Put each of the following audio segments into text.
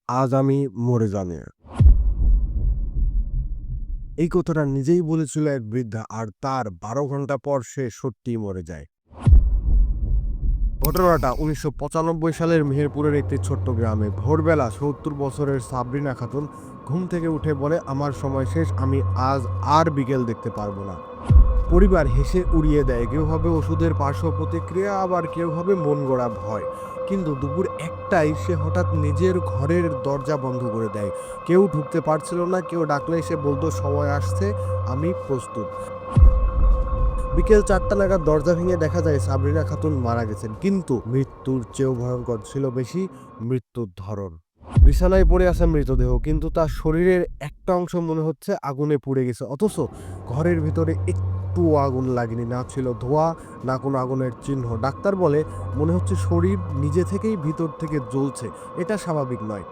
আজ আমি মরে জানি। এই কথাটা নিজেই বলেছিল এক বৃদ্ধা, আর তার ১২ ঘন্টা পর সে সত্যিই মরে যায়। ঘটনাটা ১৯৯৫ সালের মেহেরপুরের একটি ছোট্ট গ্রামে। ভোরবেলা ৭০ বছরের সাবরিনা খাতুন ঘুম থেকে উঠে বলে, আমার সময় শেষ, আমি আজ আর বিকেল দেখতে পারবো না। পরিবার হেসে উড়িয়ে দেয়, কেউ ভাবে ওষুধের পার্শ্ব প্রতিক্রিয়া, আবার কেউ ভাবে মন গড়া ভয়। কিন্তু দুপুর ১টায় সে হঠাৎ নিজের ঘরের দরজা বন্ধ করে দেয়। কেউ ঢুকতে পারছিল না, কেউ ডাকলে সে বলতো, সময় আসছে, আমি প্রস্তুত। বিকেল ৪টা নাগাদ দরজা ভেঙে দেখা যায় সাবরিনা খাতুন মারা গেছেন, কিন্তু মৃত্যুর চেয়েও ভয়ঙ্কর ছিল বেশি মৃত্যুর ধরন। বিছানায় পড়ে আছে মৃতদেহ, কিন্তু তার শরীরের একটা অংশ মনে হচ্ছে আগুনে পুড়ে গেছে, অথচ ঘরের ভিতরে একটু আগুন লাগেনি, না ছিল ধোঁয়া, না কোনো আগুনের চিহ্ন। ডাক্তার বলে, মনে হচ্ছে শরীর নিজে থেকেই ভিতর থেকে জ্বলছে, এটা স্বাভাবিক নয়।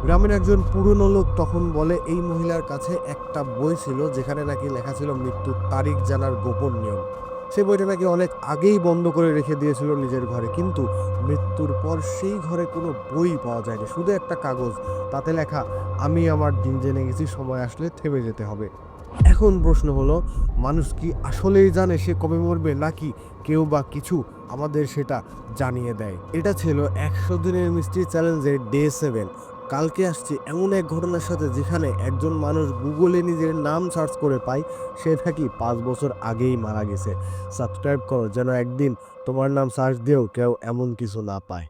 গ্রামের একজন পুরনো লোক তখন বলে, এই মহিলার কাছে একটা বই ছিল যেখানে নাকি লেখা ছিল মৃত্যুর তারিখ জানার গোপন নিয়ম। সে বইটা নাকি অনেক আগেই বন্ধ করে রেখে দিয়েছিল নিজের ঘরে, কিন্তু মৃত্যুর পর সেই ঘরে কোনো বই পাওয়া যায়নি, শুধু একটা কাগজ। তাতে লেখা, আমি আমার দিন জেনে গেছি, সময় আসলে থেমে যেতে হবে। এখন প্রশ্ন হলো, মানুষ কি আসলেই জানে সে কবে মরবে, নাকি কেউ বা কিছু আমাদের সেটা জানিয়ে দেয়? এটা ছিল ১০০ দিনের মিষ্টি চ্যালেঞ্জের ডে 7। কালকে আসছে এমন এক ঘটনার সাথে যেখানে একজন মানুষ গুগলে নিজের নাম সার্চ করে পায় সে নাকি ৫ বছর আগেই মারা গেছে। সাবস্ক্রাইব করো যেন একদিন তোমার নাম সার্চ দিয়েও কেউ এমন কিছু না পায়।